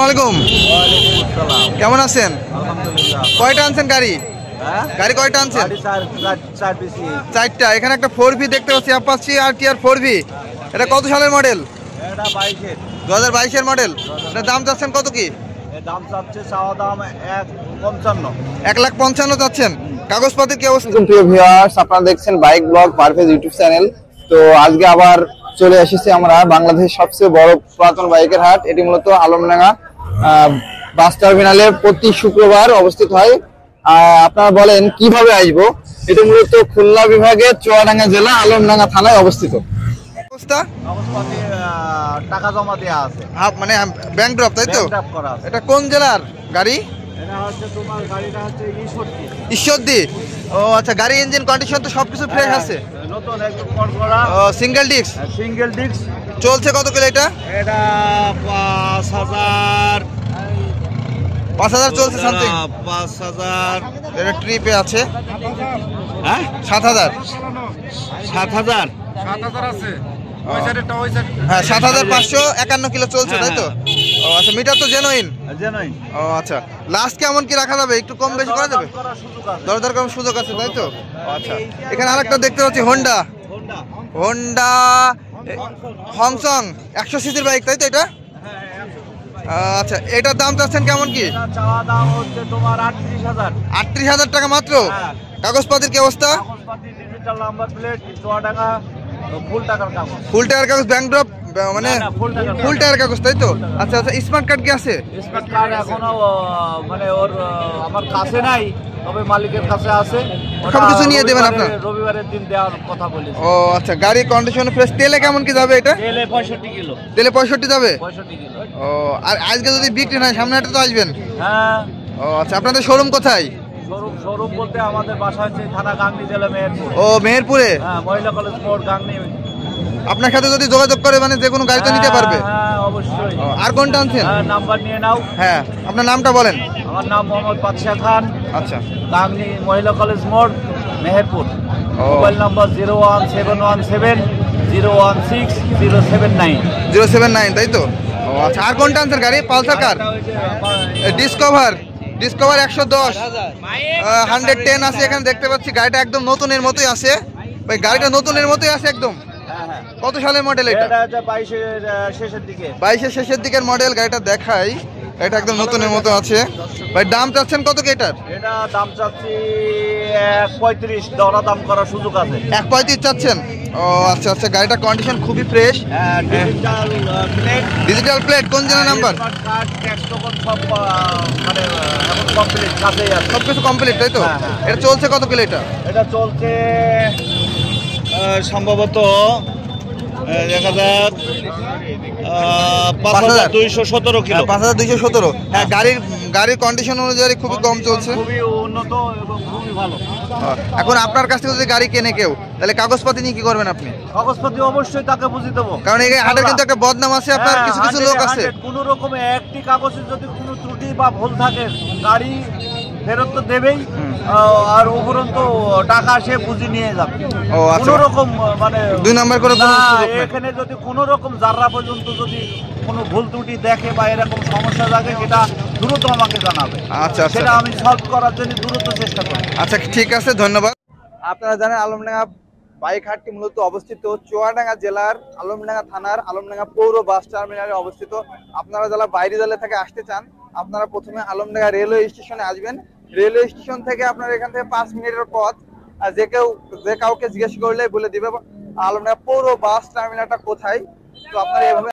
আলাইকুম। কেমন আছেন? কয়টা আনছেন গাড়ি? গাড়ি কয়টা আনছেন? চারটা। এখানে একটা 4V দেখতে পাচ্ছি, অ্যাপাচি RTR 4V। এটা কত সালের মডেল? 2022-এর মডেল। এটা দাম চাচ্ছেন কত কি? দাম চাচ্ছে চাওয়া দাম 1,55,000 চাচ্ছেন। কাগজপত্রের কি অবস্থা? প্রিয় ভিউয়ার্স, আপনারা দেখছেন বাইক ব্লগ পারফেজ ইউটিউব চ্যানেল। তো আজকে আবার চলে এসেছি আমরা বাংলাদেশের সবচেয়ে বড় পুরাতন বাইকের হাট। এটি মূলত আলমডাঙ্গা বাস টার্মিনালে প্রতি শুক্রবার অবস্থিত হয়। আপনারা বলেন কিভাবে আসবো? এটি মূলত খুলনা বিভাগের চুয়াডাঙ্গা জেলা আলমডাঙ্গা থানায় অবস্থিত। টাকা জমা দেওয়া আছে, মানে ব্যাংক ড্রপ, তাই তো? এটা কোন জেলার গাড়ি? ঈশ্বরদী। ও আচ্ছা, গাড়ি ইঞ্জিন কন্ডিশন তো সবকিছু ফ্রেশ আছে, নতুন একদম করা। Single disc. Single disc. চলছে কত কিলো এটা? এটা 5,000 চলছে সামথিং। 5,000। এটা ট্রিপে আছে। হ্যাঁ 7,000। 7,000 আছে। হ্যাঁ 7,551 কিলো চলছে, তাই তো? ও আচ্ছা, মিটার তো জেনুইন। ও আচ্ছা, লাস্ট কেমন কি রাখা যাবে? একটু কম বেশি করা যাবে? দরদার কম সুযোগ আছে, তাই তো? আচ্ছা, এখানে আরেকটা দেখতে পাচ্ছি, হোন্ডা হংসং 100 সিসির বাইক, তাই তো এটা? আচ্ছা, এটার দাম চাচ্ছেন কেমন কি? চাওয়া দাম হচ্ছে তোমার 38,000। 38,000 টাকা মাত্র? কাগজপত্রের কি অবস্থা? ডিজিটাল নাম্বার প্লেট, চুয়াডাঙ্গা, ফুল টাকার কাগজ। ফুল টাকার কাগজ, ব্যাংক ড্রপ, মানে ফুল টাকার কাগজ, তাই তো? আচ্ছা আচ্ছা, স্মার্ট কার্ড কি আছে? স্মার্ট কার্ড এখনো মানে ওর আমার কাছে নাই, তবে মালিকের কাছে আছে। সবকিছু নিয়ে দেবেন আপনার? রবিবারের দিন দেওয়ার কথা বলেছি। ও আচ্ছা, গাড়ি কন্ডিশন ফ্রেশ। তেলে কেমন কি যাবে এটা? তেলে 65 কিলো। তেলে 65 যাবে? 65 কিলো। ও, আর আজকে যদি বিক্রি না হয় সামনে হাটে তো আসবেন? হ্যাঁ। ও আচ্ছা, আপনাদের শোরুম কোথায়? শোরুম বলতে আমাদের বাসা হচ্ছে থানা গাংনী, জেলা মেহেরপুর। ও মেহেরপুরে? হ্যাঁ, মহিলা কলেজ মোড়, গাংনী। আপনার সাথে যদি যোগাযোগ করে মানে যে কোনো গাড়ি তো নিতে পারবে? হ্যাঁ অবশ্যই। আর কোনটা আনছেন? নাম্বার নিয়ে নাও। হ্যাঁ, আপনার নামটা বলেন। আমার নাম মোহাম্মদ বাদশা খান। আচ্ছা, গাংনী মহিলা কলেজ মোড়, মেহেরপুর। Mobile number 01717016079। 079, তাই তো? ও আচ্ছা, আর কোনটা আনছেন গাড়ি? পালসার কার? ডিসকভার 110 110 আছে এখানে দেখতে পাচ্ছি। গাড়িটা একদম নতুনের মতোই আছে ভাই, গাড়িটা নতুনের মতোই আছে একদম। কত সালের মডেল এটা? 22-এর শেষের দিকে। 22-এর শেষের দিকের মডেল। গাড়িটা দেখাই, এটা একদম নতুনের মতো আছে ভাই। দাম চাচ্ছেন কত কি এটার? এটা দাম চাচ্ছি 1.35, দরা দাম করার সুযোগ আছে। 1.35 চাচ্ছেন? ও আচ্ছা আচ্ছা, গাড়িটা কন্ডিশন খুবই ফ্রেশ। ডিজিটাল প্লেট, কোন জেলা নাম্বার? সবকিছু কমপ্লিট, তাই তো? এটা চলছে কত কিলো এটা? এটা চলছে সম্ভবত 5,217 কিলো। 5,217। হ্যাঁ, গাড়ির কন্ডিশন অনুযায়ী খুবই কম চলছে, খুবই উন্নত এবং খুবই ভালো। এখন আপনার কাছ থেকে যদি গাড়ি কেনে কেউ, তাহলে কাগজপাতি নিয়ে কি করবেন আপনি? কাগজপাতি অবশ্যই তাকে বুঝিয়ে দেবো, কারণ এই হাটের কিন্তু একটা বদনাম আছে, আপনার কিছু কিছু লোক আছে কোনো রকমে একটি কাগজে যদি কোনো ত্রুটি বা ভুল থাকে, গাড়ি ফেরত তো দেবেই, আর উপরন্ত টাকা সে বুঝিয়ে নিয়ে যাবে। ও আচ্ছা, কোনো রকম মানে 2 নাম্বার করে এখানে যদি কোনো রকম যারা পর্যন্ত যদি কোনো ভুল ত্রুটি দেখে বা এরকম সমস্যা থাকে, সেটা দ্রুত আমাকে জানাবে। আচ্ছা, সেটা আমি সলভ করার জন্য দ্রুত চেষ্টা করি। আচ্ছা ঠিক আছে, ধন্যবাদ। আপনারা জানেন আলমডাঙ্গা বাইক হাটটি মূলত অবস্থিত চুয়াডাঙ্গা জেলার আলমডাঙ্গা থানার আলমডাঙ্গা পৌর বাস টার্মিনালে অবস্থিত। আপনারা যারা বাইরে জেলা থেকে আসতে চান, আপনারা প্রথমে আলমডাঙ্গা রেলওয়ে স্টেশনে আসবেন। রেলওয়ে স্টেশন থেকে আপনার এখান থেকে 5 মিনিটের পথ। যে কাউকে জিজ্ঞেস করলে বলে দিবে আলমডাঙ্গা পৌর বাস টার্মিনালটা কোথায়। তো আপনারা এভাবে